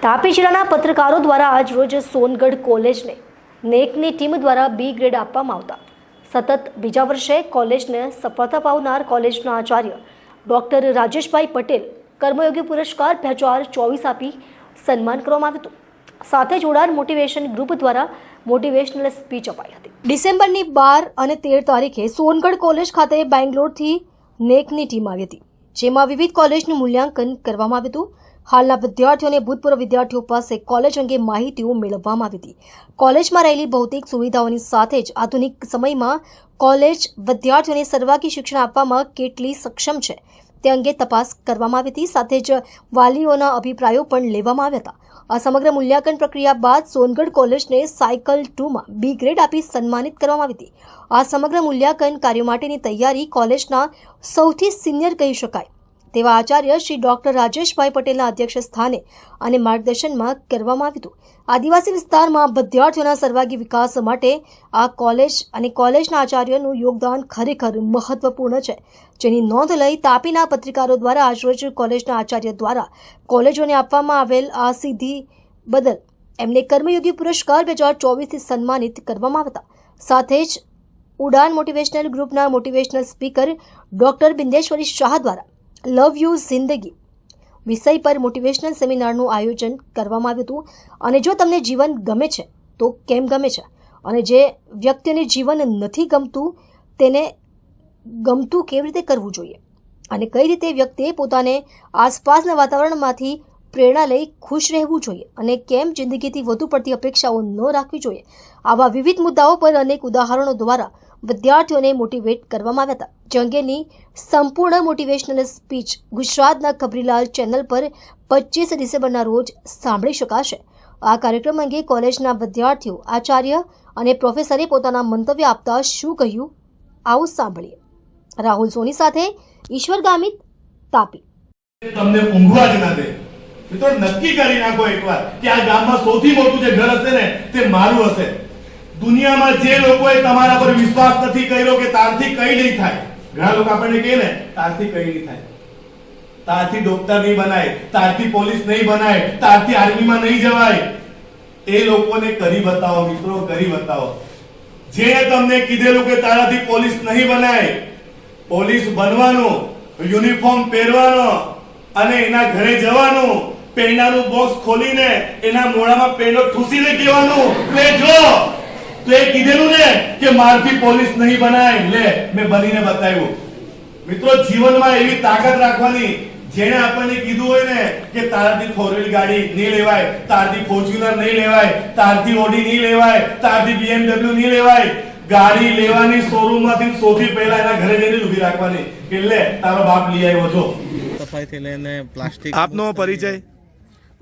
તાપી જિલ્લાના પત્રકારો દ્વારા આજ રોજ સોનગઢ કોલેજને નેકની ટીમ દ્વારા બી ગ્રેડ આપવામાં આવતા સતત બીજા વર્ષે કોલેજને સફળતા પાવનાર કોલેજના આચાર્ય ડૉક્ટર રાજેશભાઈ પટેલ કર્મયોગી પુરસ્કાર 2024 આપી સન્માન કરવામાં આવ્યું હતું। સાથે જોડાણ મોટિવેશન ગ્રુપ દ્વારા મોટિવેશનલ સ્પીચ અપાઈ હતી। ડિસેમ્બરની 12 અને 13 તારીખે સોનગઢ કોલેજ ખાતે બેંગ્લોરથી નેકની ટીમ આવી હતી, જેમાં વિવિધ કોલેજનું મૂલ્યાંકન કરવામાં આવ્યું હતું। હાલના વિદ્યાર્થીઓ અને ભૂતપૂર્વ વિદ્યાર્થીઓ પાસે કોલેજ અંગે માહિતીઓ મેળવવામાં આવી હતી। કોલેજમાં રહેલી ભૌતિક સુવિધાઓની સાથે જ આધુનિક સમયમાં કોલેજ વિદ્યાર્થીઓને સર્વાંગી શિક્ષણ આપવામાં કેટલી સક્ષમ છે તે અંગે તપાસ કરવામાં આવી હતી। સાથે જ વાલીઓના અભિપ્રાયો પણ લેવામાં આવ્યા હતા। આ સમગ્ર મૂલ્યાંકન પ્રક્રિયા બાદ સોનગઢ કોલેજને સાયકલ 2માં બી ગ્રેડ આપી સન્માનિત કરવામાં આવી હતી। આ સમગ્ર મૂલ્યાંકન કાર્ય માટેની તૈયારી કોલેજના સૌથી સિનિયર કહી શકાય તેવા આચાર્ય શ્રી ડૉક્ટર રાજેશભાઈ પટેલના અધ્યક્ષ સ્થાને અને માર્ગદર્શનમાં કરવામાં આવ્યું હતું। આદિવાસી વિસ્તારમાં વિદ્યાર્થીઓના સર્વાંગી વિકાસ માટે આ કોલેજ અને કોલેજના આચાર્યનું યોગદાન ખરેખર મહત્વપૂર્ણ છે, જેની નોંધ લઈ તાપીના પત્રકારો દ્વારા આજરોજ કોલેજના આચાર્ય દ્વારા કોલેજોને આપવામાં આવેલ આ સિદ્ધિ બદલ એમને કર્મયોગી પુરસ્કાર 2024થી સન્માનિત કરવામાં આવ્યા હતા। સાથે જ ઉડાન મોટિવેશનલ ગ્રુપના motivational speaker doctor Bindeshwari Shah દ્વારા લવ યુ જિંદગી વિષય પર મોટિવેશનલ સેમિનારનું આયોજન કરવામાં આવ્યું હતું। અને જો તમને જીવન ગમે છે તો કેમ ગમે છે, અને જે વ્યક્તિને જીવન નથી ગમતું તેને ગમતું કેવી રીતે કરવું જોઈએ, અને કઈ રીતે વ્યક્તિએ પોતાને આસપાસના વાતાવરણમાંથી પ્રેરણા લઈ ખુશ રહેવું જોઈએ, અને કેમ જિંદગીથી વધુ પડતી અપેક્ષાઓ ન રાખવી જોઈએ, આવા વિવિધ મુદ્દાઓ પર અનેક ઉદાહરણો દ્વારા વિદ્યાર્થીઓને મોટિવેટ કરવામાં આવ્યા હતા। જે અંગેની સંપૂર્ણ મોટિવેશનલ સ્પીચ ગુજરાતના ખબરીલાલ ચેનલ પર 25 ડિસેમ્બરના રોજ સાંભળી શકાશે। આ કાર્યક્રમ અંગે કોલેજના વિદ્યાર્થીઓ, આચાર્ય અને પ્રોફેસરે પોતાના મંતવ્ય આપતા શું કહ્યું, આવો સાંભળીએ। રાહુલ સોની સાથે ઈશ્વર ગામિત, તાપી। તમને ઊંઘવા જ ના દે મિત્રો, નક્કી કરી નાખો એકવાર કે આ ગામમાં સૌથી મોટું જે ઘર હશે ને તે મારું હશે। દુનિયામાં જે લોકોએ તમારા પર વિશ્વાસ નથી કર્યો કે તારથી કઈ નહીં થાય, ઘણા લોકો આપણને કહે ને તારથી કઈ નહીં થાય, તારથી ડોક્ટર નહીં બનાય, તારથી પોલીસ નહીં બનાય, તારથી આર્મીમાં નહીં જવાય, એ લોકોને કરી બતાવો મિત્રો, કરી બતાવો। જેણે તમને કીધેલું કે તારાથી પોલીસ નહીં બનાય, પોલીસ બનવાનું, યુનિફોર્મ પહેરવાનો અને એના ઘરે જવાનું, પેંડાનું બોક્સ ખોલીને એના મોઢામાં પેંડો ઠૂસીને કહેવાનું, લે જો તો એ કીધેલું ને કે મારથી પોલીસ નહીં બનાય, લે મેં બનીને બતાવ્યું। મિત્રો, જીવનમાં એવી તાકાત રાખવાની, જેણે આપણને કીધું હોય ને કે તારથી ફોર વ્હીલ ગાડી નહીં લેવાય, તારથી ફોર્ચ્યુનર નહીં લેવાય, તારથી ઓડી નહીં લેવાય, તારથી BMW નહીં લેવાય, ગાડી લેવાની શોરૂમમાંથી સૌથી પહેલા એના ઘરે જઈને ઊભી રાખવાની કે લે તારો બાપ લઈ આવ્યો છો। સફાઈથી લઈને પ્લાસ્ટિક। આપનો પરિચય?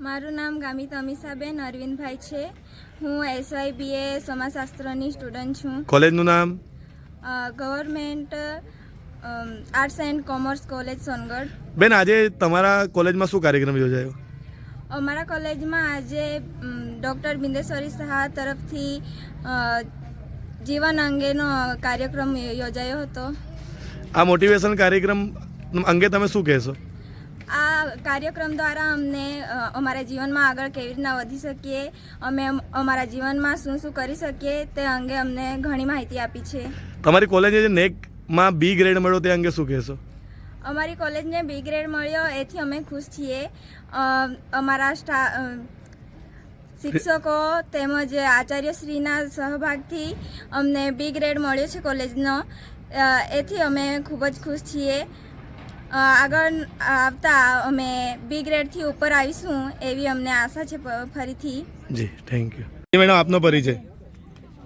મારું નામ ગામિત અમીષાબેન અરવિંદભાઈ છે। હું SYBA સમાજશાસ્ત્રની સ્ટુડન્ટ છું। કોલેજનું નામ? Government arts and commerce college Songadh. બેન, આજે તમારા કોલેજમાં શું કાર્યક્રમ યોજાયો? અમારા કોલેજમાં આજે ડૉક્ટર બિંદેશ્વરી શાહ તરફથી જીવન અંગેનો કાર્યક્રમ યોજાયો હતો। આ મોટિવેશન કાર્યક્રમ અંગે તમે શું કહેશો? આ કાર્યક્રમ દ્વારા અમને અમારા જીવનમાં આગળ કેવી રીતના વધી શકીએ, અમે અમારા જીવનમાં શું શું કરી શકીએ તે અંગે અમને ઘણી માહિતી આપી છે। તમારી કોલેજે જે નેકમાં બી ગ્રેડ મળ્યો તે અંગે શું કહેશો? અમારી કોલેજને બી ગ્રેડ મળ્યો એથી અમે ખુશ છીએ। અમારા શિક્ષકો તેમજ આચાર્યશ્રીના સહભાગથી અમને બી ગ્રેડ મળ્યો છે કોલેજનો, એથી અમે ખૂબ જ ખુશ છીએ। આગળ આવતા અમે બી ગ્રેડથી ઉપર આવીશું એવી અમને આશા છે ફરીથી। જી, થેન્ક યુ। મેડમ, આપનો પરિચય?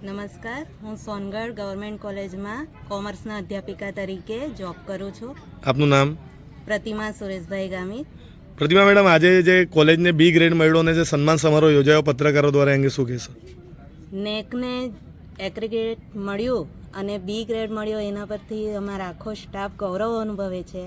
નમસ્કાર, હું સોનગઢ ગવર્મેન્ટ કોલેજમાં કોમર્સના અધ્યાપિકા તરીકે જોબ કરું છું। આપનું નામ? પ્રતિમા સુરેશભાઈ ગામિત। પ્રતિમા મેડમ, આજે જે કોલેજને બી ગ્રેડ મળ્યો અને જે સન્માન સમારોહ યોજાયો પત્રકારો દ્વારા અંગે શું કહેશો? નેકને એગ્રીગેટ મળ્યું અને બી ગ્રેડ મળ્યો, એના પરથી અમારા આખો સ્ટાફ ગૌરવ અનુભવે છે।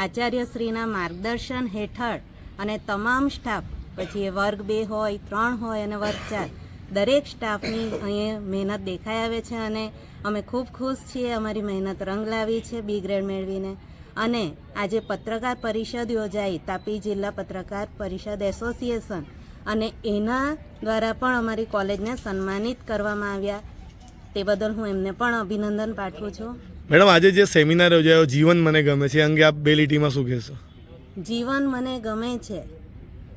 આચાર્યશ્રીના માર્ગદર્શન હેઠળ અને તમામ સ્ટાફ, પછી એ વર્ગ 2 હોય, 3 હોય અને વર્ગ 4, દરેક સ્ટાફની અહીંયા મહેનત દેખાઈ આવે છે અને અમે ખૂબ ખુશ છીએ। અમારી મહેનત રંગ લાવી છે બી ગ્રેડ મેળવીને। અને આજે પત્રકાર પરિષદ યોજાઈ, તાપી જિલ્લા પત્રકાર પરિષદ એસોસિએશન અને એના દ્વારા પણ અમારી કોલેજને સન્માનિત કરવામાં આવ્યા. તે બદલ હું એમને પણ અભિનંદન પાઠવું છું. મેડમ, આજે જે સેમિનાર યોજાયો જીવન મને ગમે છે, એ અંગે આપ બે લીટીમાં શું કહેશો? જીવન મને ગમે છે.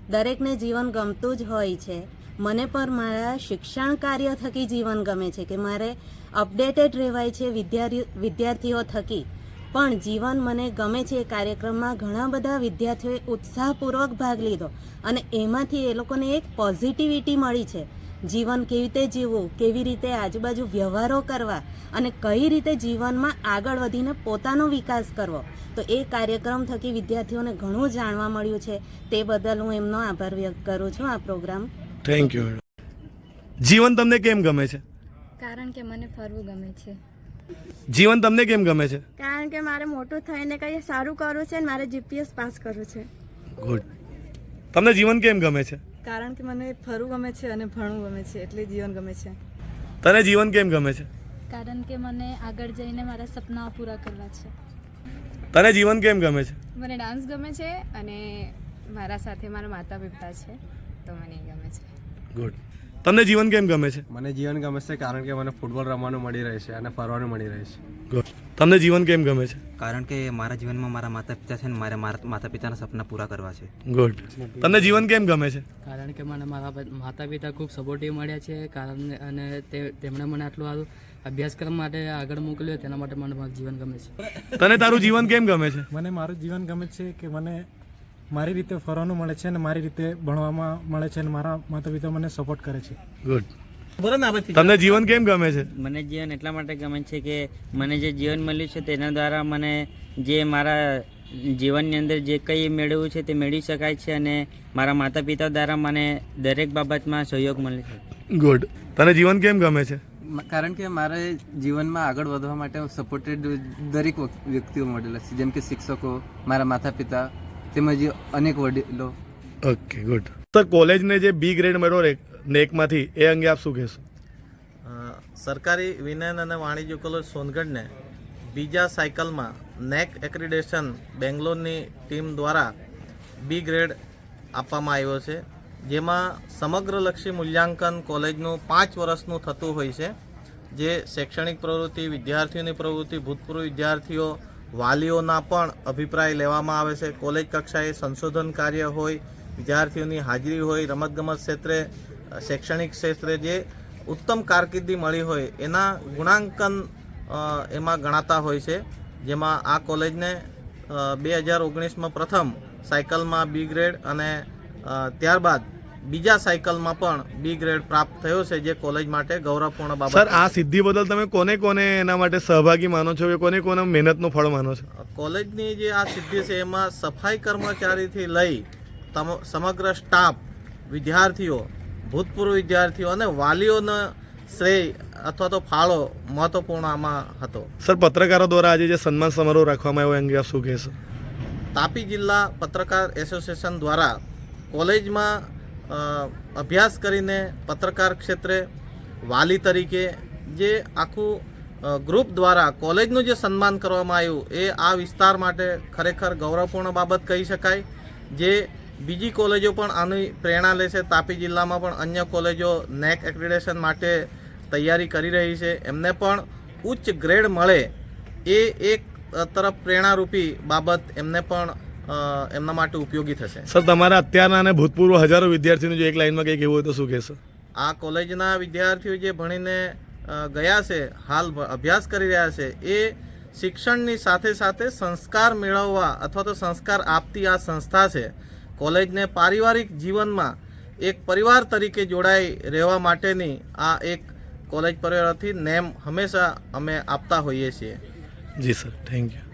દરેકને જીવન ગમતું જ હોય છે. મને પણ મારા શિક્ષણ કાર્ય થકી જીવન ગમે છે કે મારે અપડેટેડ રહેવાય છે વિદ્યાર્થીઓ થકી. પણ જીવન મને ગમે છે એ કાર્યક્રમમાં ઘણા બધા વિદ્યાર્થીઓએ ઉત્સાહપૂર્વક ભાગ લીધો અને એમાંથી એ લોકોને એક પોઝિટિવિટી મળી છે. જીવન કેવી રીતે જીવવું, કેવી રીતે આજુબાજુ વ્યવહારો કરવા અને કઈ રીતે જીવનમાં આગળ વધીને પોતાનો વિકાસ કરવો. તો એ કાર્યક્રમ થકી વિદ્યાર્થીઓને ઘણું જાણવા મળ્યું છે. તે બદલ હું એમનો આભાર વ્યક્ત કરું છું. આ પ્રોગ્રામ થેન્ક યુ મેડમ. જીવન તમને કેમ ગમે છે? કારણ કે મને ફરવું ગમે છે. જીવન તમને કેમ ગમે છે? કારણ કે મારે મોટું થઈને કંઈ સારું કરવું છે અને મારે જીપીએસ પાસ કરવું છે. ગુડ. તમને જીવન કેમ ગમે છે? કારણ કે મને ફરવું ગમે છે અને ભણવું ગમે છે, એટલે જીવન ગમે છે. તને જીવન કેમ ગમે છે? કારણ કે મને આગળ જઈને મારા સપના પૂરા કરવા છે. તને જીવન કેમ ગમે છે? મને ડાન્સ ગમે છે અને મારા સાથે મારા માતા પિતા છે, તો મને ગમે છે. ગુડ. તમને જીવન કેમ ગમે છે? મને જીવન ગમે છે કારણ કે મને ફૂટબોલ રમવાનું મળી રહે છે અને ફરવાનું મળી રહે છે. ગુડ. તમને જીવન કેમ ગમે છે? કારણ કે મારા જીવનમાં મારા માતા પિતા છે અને મારે મારા માતા પિતાના સપના પૂરા કરવા છે. ગુડ. તમને જીવન કેમ ગમે છે? કારણ કે મને મારા માતા પિતા ખૂબ સપોર્ટિવ મળ્યા છે કારણ અને તેમણે મને આટલું સારું અભ્યાસક્રમ માટે આગળ મોકલ્યો, તેના માટે મને મારું જીવન ગમે છે. તને તારું જીવન કેમ ગમે છે? મને મારું જીવન ગમે છે કે મને મારી રીતે ફરવાનું મળે છે અને મારી રીતે ભણવામાં મળે છે અને મારા માતા પિતા મને સપોર્ટ કરે છે. ગુડ. તમને જીવન કેમ ગમે છે? મને જીવન એટલા માટે ગમે છે કે મને જે જીવન મળ્યું છે તેના દ્વારા મને જે મારા જીવનની અંદર જે કંઈ મેળવવું છે તે મેળવી શકાય છે અને મારા માતા પિતા દ્વારા મને દરેક બાબતમાં સહયોગ મળે છે. ગુડ. તને જીવન કેમ ગમે છે? કારણ કે મારે જીવનમાં આગળ વધવા માટે સપોર્ટેડ દરેક વ્યક્તિઓ મળેલા છે, જેમ કે શિક્ષકો, મારા માતા પિતા તેમજ અનેક વડીલો. Okay, good. સર, કોલેજને જે બી ગ્રેડ મળ્યો નેકમાંથી, એ અંગે આપ શું કહેશો? સરકારી વિજ્ઞાન અને વાણિજ્ય કોલેજ સોનગઢને બીજા સાયકલમાં નેક એક્રિડેશન બેંગ્લોરની ટીમ દ્વારા બી ગ્રેડ આપવામાં આવ્યો છે, જેમાં સમગ્રલક્ષી મૂલ્યાંકન કોલેજનું 5 વર્ષનું થતું હોય છે, જે શૈક્ષણિક પ્રવૃત્તિ, વિદ્યાર્થીઓની પ્રવૃત્તિ, ભૂતપૂર્વ વિદ્યાર્થીઓ, વાલીઓના પણ અભિપ્રાય લેવામાં આવે છે. કોલેજ કક્ષાએ સંશોધન કાર્ય હોય, વિદ્યાર્થીઓની હાજરી હોય, રમતગમત ક્ષેત્રે, શૈક્ષણિક ક્ષેત્રે જે ઉત્તમ કારકિર્દી મળી હોય એના ગુણાંકન એમાં ગણાતા હોય છે, જેમાં આ કોલેજને 2019માં પ્રથમ સાયકલમાં બી ગ્રેડ અને ત્યારબાદ બીજા સાયકલમાં પણ બી ગ્રેડ પ્રાપ્ત થયો છે, જે કોલેજ માટે ગૌરવપૂર્ણ બાબત. સર, આ સિદ્ધિ બદલ તમે કોને કોને એના માટે સહભાગી માનો છો કે કોને કોને મહેનતનું ફળ માનો છો? કોલેજની જે આ સિદ્ધિ છે એમાં સફાઈ કર્મચારીથી લઈ સમગ્ર સ્ટાફ, વિદ્યાર્થીઓ, ભૂતપૂર્વ વિદ્યાર્થીઓ અને વાલીઓનો શ્રેય અથવા તો ફાળો મહત્વપૂર્ણ આમાં હતો. સર, પત્રકારો દ્વારા આજે જે સન્માન સમારોહ રાખવામાં આવ્યો અંગે આપ શું કહેશો? તાપી જિલ્લા પત્રકાર એસોસિએશન દ્વારા કોલેજમાં અભ્યાસ કરીને પત્રકાર ક્ષેત્રે વાલી તરીકે જે આખું ગ્રુપ દ્વારા કોલેજનું જે સન્માન કરવામાં આવ્યું એ આ વિસ્તાર માટે ખરેખર ગૌરવપૂર્ણ બાબત કહી શકાય, જે બીજી કોલેજો પણ આની પ્રેરણા લે છે. તાપી જિલ્લામાં પણ અન્ય કોલેજો નેક એક્રિડેશન માટે તૈયારી કરી રહી છે, એમને પણ ઉચ્ચ ગ્રેડ મળે એ એક તરફ પ્રેરણારૂપી બાબત એમને પણ એમના માટે ઉપયોગી થશે. સર, તમારા અત્યારના અને ભૂતપૂર્વ હજારો વિદ્યાર્થીઓનું જો એક લાઇનમાં કંઈક એવું હોય તો શું કહેશો? આ કોલેજના વિદ્યાર્થીઓ જે ભણીને ગયા છે, હાલ અભ્યાસ કરી રહ્યા છે, એ શિક્ષણની સાથે સાથે સંસ્કાર મેળવવા અથવા તો સંસ્કાર આપતી આ સંસ્થા છે. કોલેજને પારિવારિક જીવનમાં એક પરિવાર તરીકે જોડાઈ રહેવા માટેની આ એક કોલેજ પરિવારથી નેમ હંમેશા અમે આપતા હોઈએ છીએ. જી સર, થેન્ક યુ.